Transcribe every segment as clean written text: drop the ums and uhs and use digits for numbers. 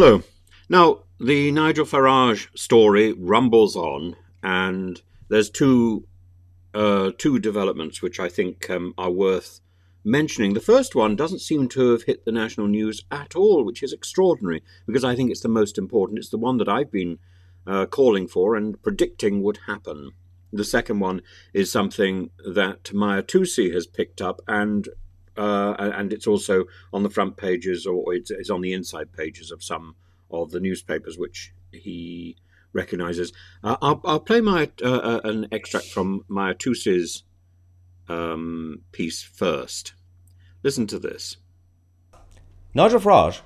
Hello. Now, the Nigel Farage story rumbles on, and there's two developments which I think are worth mentioning. The first one doesn't seem to have hit the national news at all, which is extraordinary, because I think it's the most important. It's the one that I've been calling for and predicting would happen. The second one is something that Maya Tusi has picked up, and it's also on the front pages, or it's on the inside pages of some of the newspapers which he recognises. I'll play an extract from Maya Tusi's piece first. Listen to this. Nigel Farage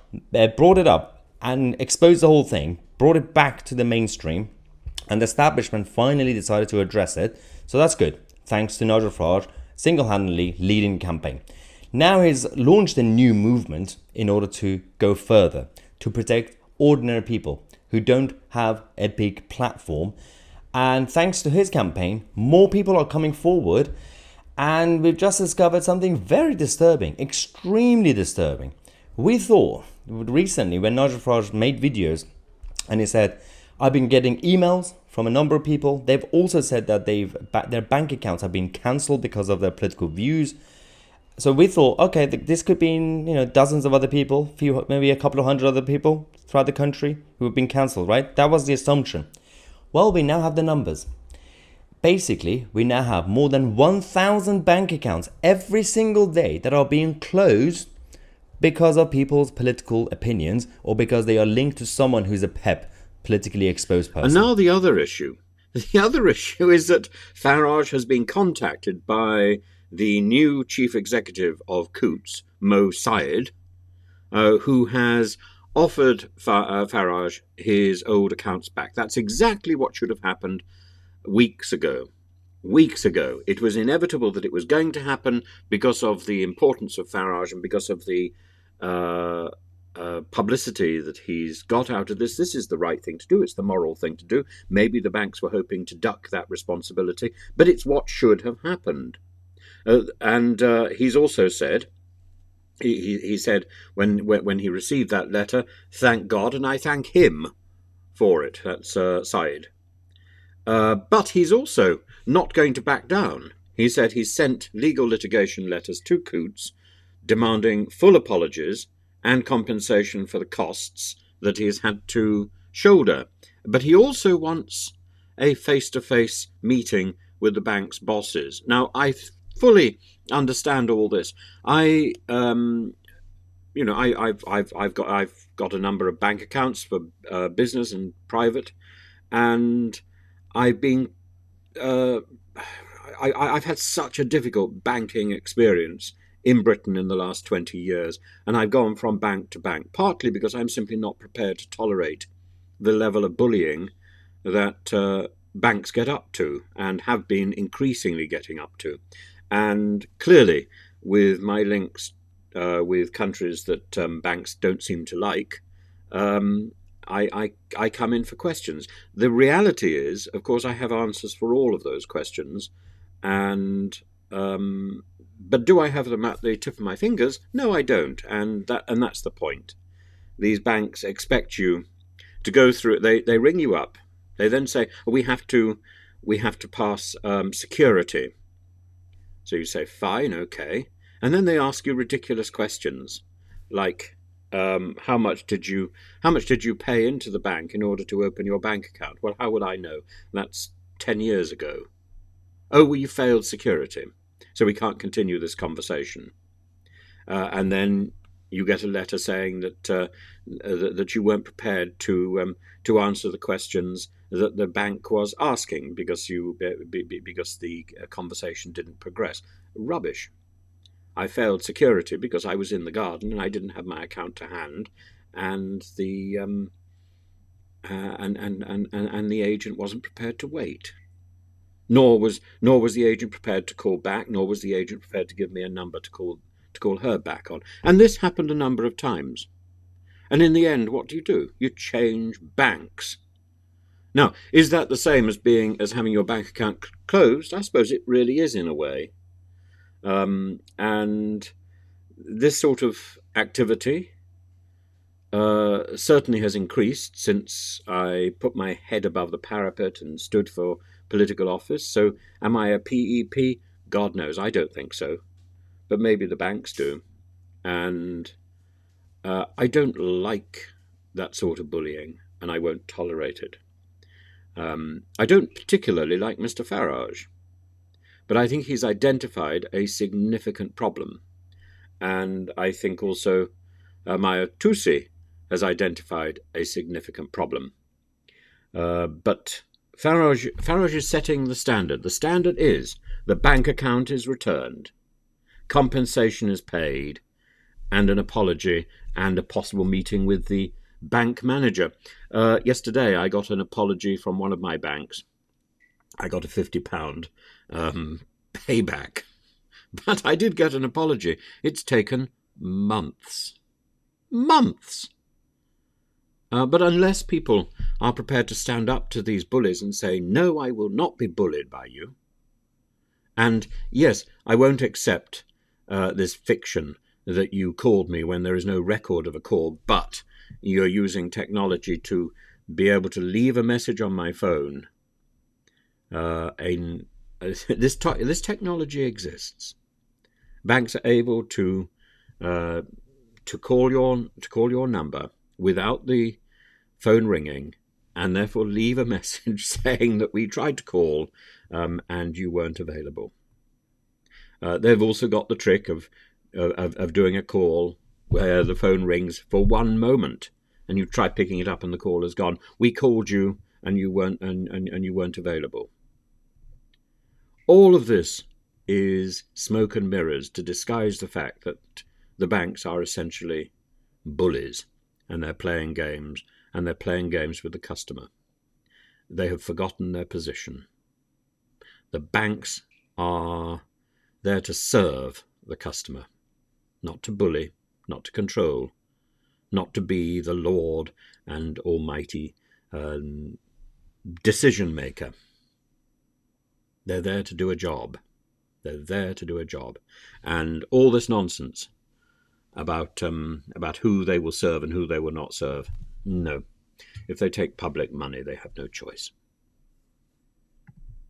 brought it up and exposed the whole thing, brought it back to the mainstream, and the establishment finally decided to address it. So that's good. Thanks to Nigel Farage single-handedly leading the campaign. Now he's launched a new movement in order to go further, to protect ordinary people who don't have a big platform. And thanks to his campaign, more people are coming forward. And we've just discovered something very disturbing, extremely disturbing. We thought recently when Nigel Farage made videos and he said, I've been getting emails from a number of people. They've also said that their bank accounts have been cancelled because of their political views. So we thought, okay, this could be dozens of other people, maybe a couple of hundred other people throughout the country who have been cancelled, right? That was the assumption. Well, we now have the numbers. Basically, we now have more than 1,000 bank accounts every single day that are being closed because of people's political opinions or because they are linked to someone who's a PEP, politically exposed person. And now the other issue. The other issue is that Farage has been contacted by the new chief executive of Coutts, Mo Syed, who has offered Farage his old accounts back. That's exactly what should have happened weeks ago. Weeks ago. It was inevitable that it was going to happen because of the importance of Farage and because of the publicity that he's got out of this. This is the right thing to do. It's the moral thing to do. Maybe the banks were hoping to duck that responsibility, but it's what should have happened. And he's also said, he said when he received that letter, thank God, and I thank him for it. That's Syed. But he's also not going to back down. He said he's sent legal litigation letters to Coutts demanding full apologies and compensation for the costs that he's had to shoulder. But he also wants a face-to-face meeting with the bank's bosses. Now, I fully understand all this. I've got a number of bank accounts for business and private, and I've had such a difficult banking experience in Britain in the last 20 years, and I've gone from bank to bank, partly because I'm simply not prepared to tolerate the level of bullying that banks get up to and have been increasingly getting up to. And clearly, with my links with countries that banks don't seem to like, I come in for questions. The reality is, of course, I have answers for all of those questions, but do I have them at the tip of my fingers? No, I don't, and that's the point. These banks expect you to go through it. They ring you up. They then say, we have to pass security. So you say, fine, okay, and then they ask you ridiculous questions, like, how much did you pay into the bank in order to open your bank account? Well, how would I know? That's 10 years ago. Oh, well, you failed security, so we can't continue this conversation. And then you get a letter saying that you weren't prepared to answer the questions that the bank was asking because the conversation didn't progress. Rubbish. I failed security because I was in the garden and I didn't have my account to hand, and the and the agent wasn't prepared to wait. Nor was the agent prepared to call back. Nor was the agent prepared to give me a number to call her back on. And this happened a number of times. And in the end, what do? You change banks. Now, is that the same as having your bank account closed? I suppose it really is in a way. And this sort of activity certainly has increased since I put my head above the parapet and stood for political office. So am I a PEP? God knows, I don't think so. But maybe the banks do. And I don't like that sort of bullying, and I won't tolerate it. I don't particularly like Mr. Farage, but I think he's identified a significant problem. And I think also Maya Tusi has identified a significant problem. But Farage is setting the standard. The standard is the bank account is returned, compensation is paid, and an apology and a possible meeting with the bank manager. Yesterday, I got an apology from one of my banks. I got a £50 payback. But I did get an apology. It's taken months. Months! But unless people are prepared to stand up to these bullies and say, no, I will not be bullied by you. And yes, I won't accept this fiction that you called me when there is no record of a call, but you're using technology to be able to leave a message on my phone. This technology exists. Banks are able to call your number without the phone ringing, and therefore leave a message saying that we tried to call and you weren't available. They've also got the trick of doing a call where the phone rings for one moment, and you try picking it up and the call is gone. We called you and you weren't and you weren't available. All of this is smoke and mirrors to disguise the fact that the banks are essentially bullies, and they're playing games, and they're playing games with the customer. They have forgotten their position. The banks are there to serve the customer, not to bully, not to control, not to be the Lord and Almighty decision maker. They're there to do a job. They're there to do a job. And all this nonsense about who they will serve and who they will not serve, no. If they take public money, they have no choice.